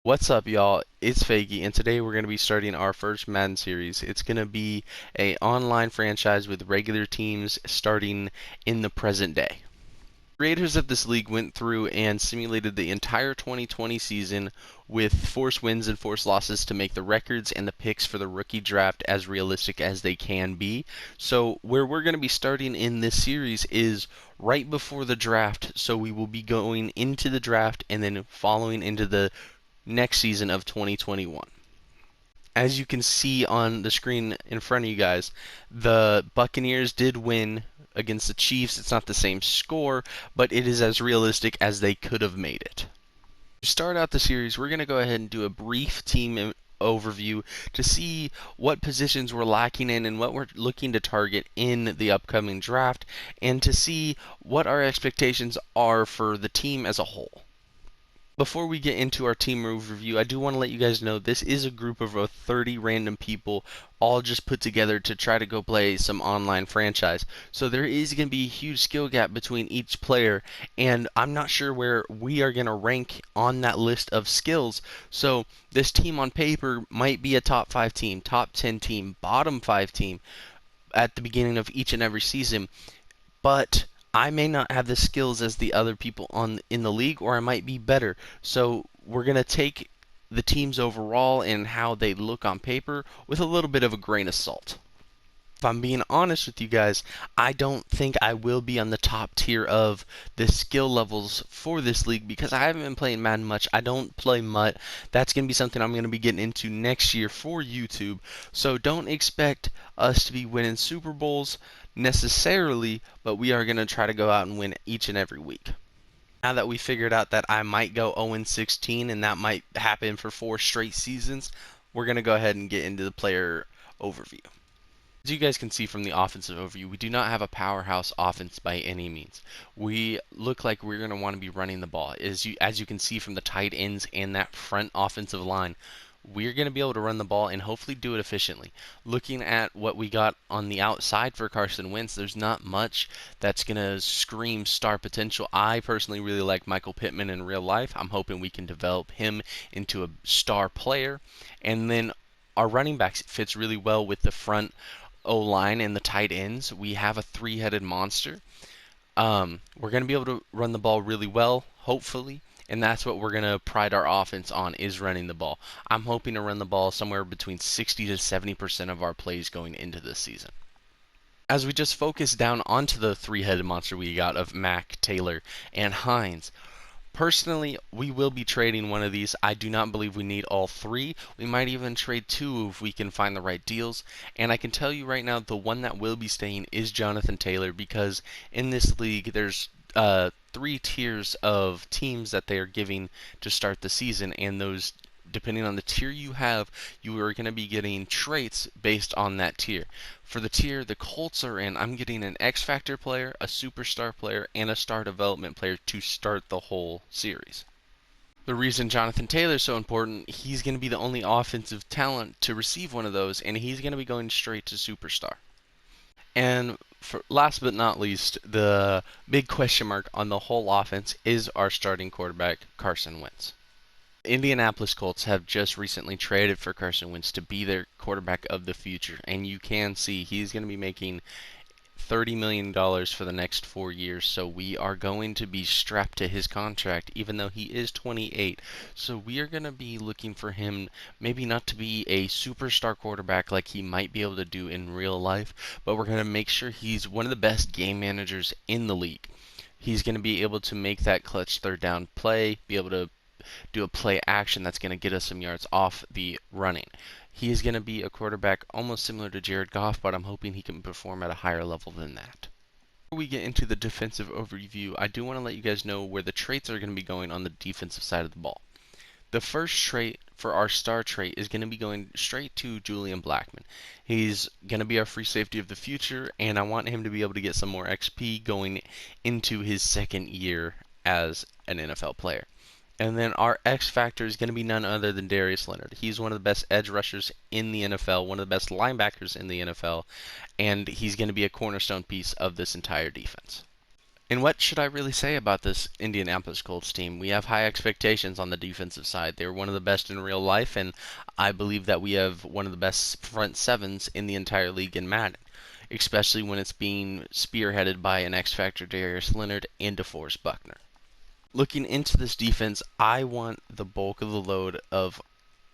What's up, y'all? It's Faggy, and today we're going to be starting our first Madden series. It's going to be a online franchise with regular teams starting in the present day. Creators of this league went through and simulated the entire 2020 season with forced wins and forced losses to make the records and the picks for the rookie draft as realistic as they can be. So where we're going to be starting in this series is right before the draft. So we will be going into the draft and then following into the next season of 2021. As you can see on the screen in front of you guys, the Buccaneers did win against the Chiefs. It's not the same score, but it is as realistic as they could have made it. To start out the series, we're going to go ahead and do a brief team overview to see what positions we're lacking in and what we're looking to target in the upcoming draft, and to see what our expectations are for the team as a whole. Before we get into our team overview, I do want to let you guys know this is a group of 30 random people all just put together to try to go play some online franchise. So there is going to be a huge skill gap between each player, and I'm not sure where we are going to rank on that list of skills. So this team on paper might be a top 5 team, top 10 team, bottom 5 team at the beginning of each and every season, but I may not have the skills as the other people in the league, or I might be better. So we're going to take the teams overall and how they look on paper with a little bit of a grain of salt. If I'm being honest with you guys, I don't think I will be on the top tier of the skill levels for this league because I haven't been playing Madden much. I don't play MUT. That's going to be something I'm going to be getting into next year for YouTube. So don't expect us to be winning Super Bowls necessarily, but we are going to try to go out and win each and every week. Now that we figured out that I might go 0-16 and that might happen for 4 straight seasons, we're going to go ahead and get into the player overview. As you guys can see from the offensive overview, we do not have a powerhouse offense by any means. We look like we're going to want to be running the ball. As you can see from the tight ends and that front offensive line, we're going to be able to run the ball and hopefully do it efficiently. Looking at what we got on the outside for Carson Wentz, there's not much that's going to scream star potential. I personally really like Michael Pittman in real life. I'm hoping we can develop him into a star player. And then our running backs fits really well with the front O-line and the tight ends. We have a three-headed monster. We're going to be able to run the ball really well, hopefully, and that's what we're going to pride our offense on, is running the ball. I'm hoping to run the ball somewhere between 60 to 70% of our plays going into this season. As we just focus down onto the three-headed monster we got of Mack, Taylor, and Hines, personally, we will be trading one of these. I do not believe we need all 3. We might even trade 2 if we can find the right deals. And I can tell you right now, the one that will be staying is Jonathan Taylor, because in this league, there's 3 tiers of teams that they are giving to start the season, and those, depending on the tier you have, you are going to be getting traits based on that tier. For the tier the Colts are in, I'm getting an X Factor player, a superstar player, and a star development player to start the whole series. The reason Jonathan Taylor is so important, he's going to be the only offensive talent to receive one of those, and he's going to be going straight to superstar. And last but not least, the big question mark on the whole offense is our starting quarterback, Carson Wentz. Indianapolis Colts have just recently traded for Carson Wentz to be their quarterback of the future, and you can see he's going to be making $30 million for the next 4 years, so we are going to be strapped to his contract even though he is 28. So we are going to be looking for him maybe not to be a superstar quarterback like he might be able to do in real life, but we're going to make sure he's one of the best game managers in the league. He's going to be able to make that clutch third down play, be able to do a play action that's going to get us some yards off the running. He is going to be a quarterback almost similar to Jared Goff, but I'm hoping he can perform at a higher level than that. Before we get into the defensive overview, I do want to let you guys know where the traits are going to be going on the defensive side of the ball. The first trait for our star trait is going to be going straight to Julian Blackmon. He's going to be our free safety of the future, and I want him to be able to get some more XP going into his second year as an NFL player. And then our X factor is going to be none other than Darius Leonard. He's one of the best edge rushers in the NFL, one of the best linebackers in the NFL, and he's going to be a cornerstone piece of this entire defense. And what should I really say about this Indianapolis Colts team? We have high expectations on the defensive side. They're one of the best in real life, and I believe that we have one of the best front sevens in the entire league in Madden, especially when it's being spearheaded by an X Factor Darius Leonard and DeForest Buckner. Looking into this defense, I want the bulk of the load of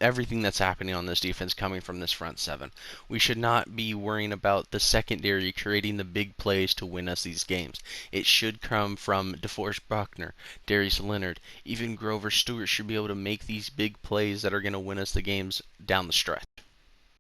everything that's happening on this defense coming from this front seven. We should not be worrying about the secondary creating the big plays to win us these games. It should come from DeForest Buckner, Darius Leonard, even Grover Stewart should be able to make these big plays that are going to win us the games down the stretch.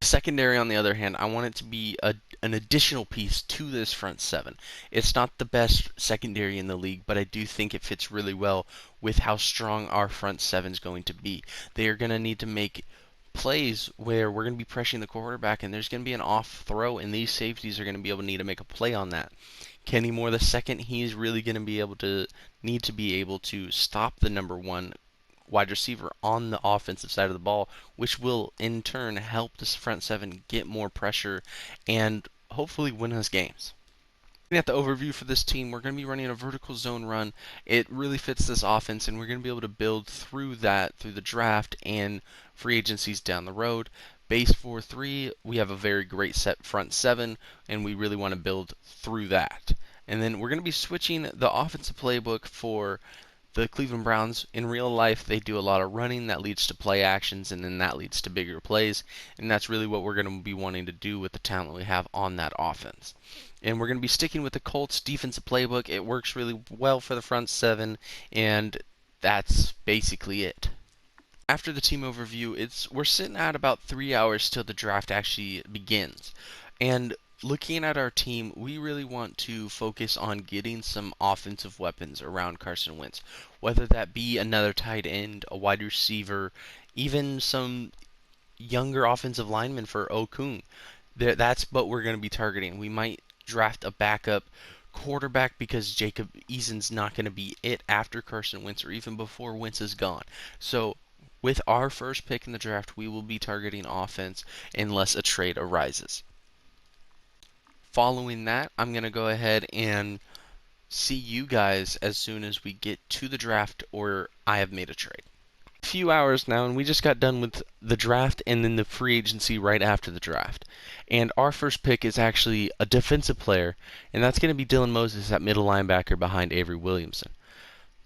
Secondary, on the other hand, I want it to be an additional piece to this front seven. It's not the best secondary in the league, but I do think it fits really well with how strong our front seven is going to be. They are going to need to make plays where we're going to be pressuring the quarterback and there's going to be an off throw, and these safeties are going to be able to need to make a play on that. Kenny Moore the second, he's really going to need to be able to stop the number one wide receiver on the offensive side of the ball, which will in turn help this front seven get more pressure and hopefully win us games. Looking at the overview for this team, we're going to be running a vertical zone run. It really fits this offense, and we're going to be able to build through that through the draft and free agencies down the road. Base 4-3, we have a very great set front seven, and we really want to build through that. And then we're going to be switching the offensive playbook for the Cleveland Browns. In real life, they do a lot of running that leads to play actions, and then that leads to bigger plays, and that's really what we're going to be wanting to do with the talent we have on that offense. And we're going to be sticking with the Colts defensive playbook. It works really well for the front seven, and that's basically it. After the team overview, we're sitting at about 3 hours till the draft actually begins. And looking at our team, we really want to focus on getting some offensive weapons around Carson Wentz, whether that be another tight end, a wide receiver, even some younger offensive linemen for Okung. That's what we're going to be targeting. We might draft a backup quarterback because Jacob Eason's not going to be it after Carson Wentz or even before Wentz is gone. So with our first pick in the draft, we will be targeting offense unless a trade arises. Following that, I'm going to go ahead and see you guys as soon as we get to the draft or I have made a trade. A few hours now, and we just got done with the draft and then the free agency right after the draft. And our first pick is actually a defensive player, and that's going to be Dylan Moses at middle linebacker behind Avery Williamson.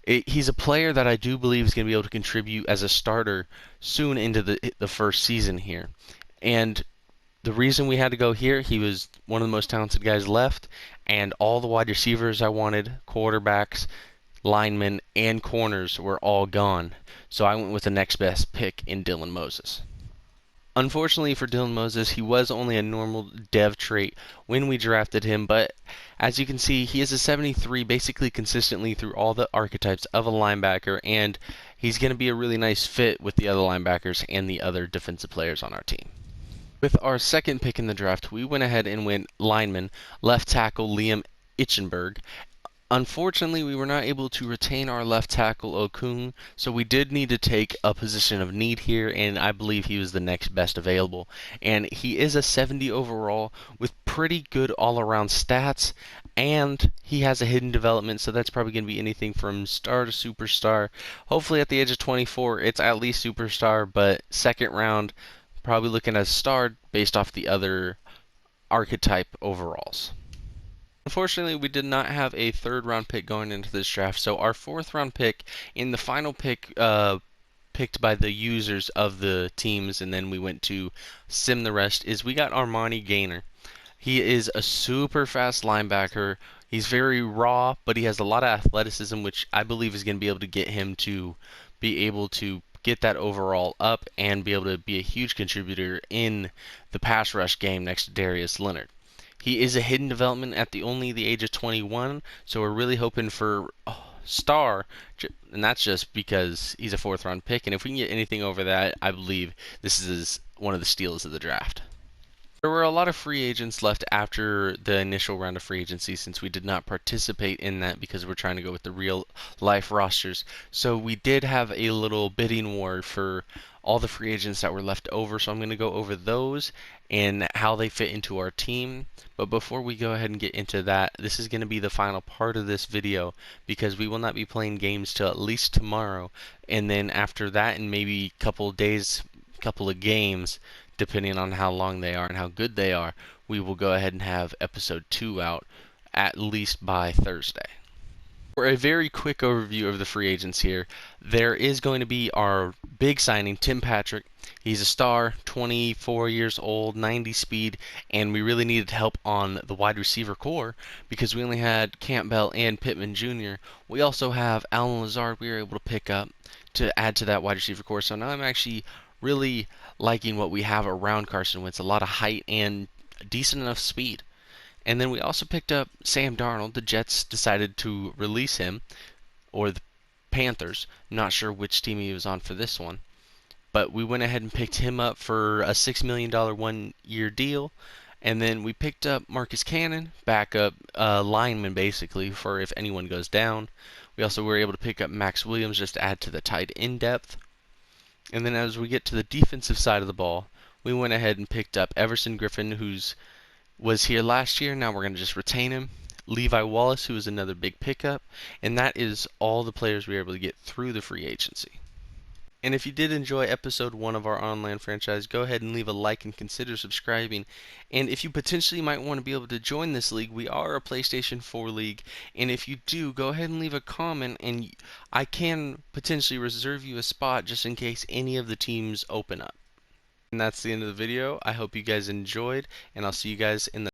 He's a player that I do believe is going to be able to contribute as a starter soon into the first season here. And the reason we had to go here, he was one of the most talented guys left, and all the wide receivers I wanted, quarterbacks, linemen, and corners were all gone. So I went with the next best pick in Dylan Moses. Unfortunately for Dylan Moses, he was only a normal dev trait when we drafted him, but as you can see, he is a 73 basically consistently through all the archetypes of a linebacker, and he's going to be a really nice fit with the other linebackers and the other defensive players on our team. With our second pick in the draft, we went ahead and went lineman, left tackle Liam Itchenberg. Unfortunately, we were not able to retain our left tackle Okung, so we did need to take a position of need here, and I believe he was the next best available. And he is a 70 overall with pretty good all-around stats, and he has a hidden development, so that's probably going to be anything from star to superstar. Hopefully at the age of 24, it's at least superstar, but second round, probably looking at star based off the other archetype overalls. Unfortunately, we did not have a third round pick going into this draft, so our fourth round pick in the final pick picked by the users of the teams, and then we went to sim the rest, is we got Armani Gainer. He is a super fast linebacker. He's very raw, but he has a lot of athleticism, which I believe is going to be able to get him to be able to get that overall up and be able to be a huge contributor in the pass rush game next to Darius Leonard. He is a hidden development at only the age of 21, so we're really hoping for star, and that's just because he's a fourth round pick, and if we can get anything over that, I believe this is one of the steals of the draft. There were a lot of free agents left after the initial round of free agency since we did not participate in that because we're trying to go with the real life rosters. So we did have a little bidding war for all the free agents that were left over. So I'm going to go over those and how they fit into our team. But before we go ahead and get into that, this is going to be the final part of this video because we will not be playing games till at least tomorrow. And then after that, in maybe a couple of days, couple of games, depending on how long they are and how good they are, we will go ahead and have episode 2 out at least by Thursday. For a very quick overview of the free agents here, there is going to be our big signing, Tim Patrick. He's a star, 24 years old, 90 speed, and we really needed help on the wide receiver core because we only had Campbell and Pittman Jr. We also have Alan Lazard we were able to pick up to add to that wide receiver core. So now I'm actually really liking what we have around Carson Wentz. A lot of height and decent enough speed. And then we also picked up Sam Darnold. The Jets decided to release him, or the Panthers. Not sure which team he was on for this one. But we went ahead and picked him up for a $6 million 1-year deal. And then we picked up Marcus Cannon, backup lineman basically, for if anyone goes down. We also were able to pick up Max Williams just to add to the tight end depth. And then as we get to the defensive side of the ball, we went ahead and picked up Everson Griffin, who's was here last year. Now we're going to just retain him. Levi Wallace, who is another big pickup. And that is all the players we were able to get through the free agency. And if you did enjoy episode 1 of our online franchise, go ahead and leave a like and consider subscribing. And if you potentially might want to be able to join this league, we are a PlayStation 4 league. And if you do, go ahead and leave a comment, and I can potentially reserve you a spot just in case any of the teams open up. And that's the end of the video. I hope you guys enjoyed, and I'll see you guys in the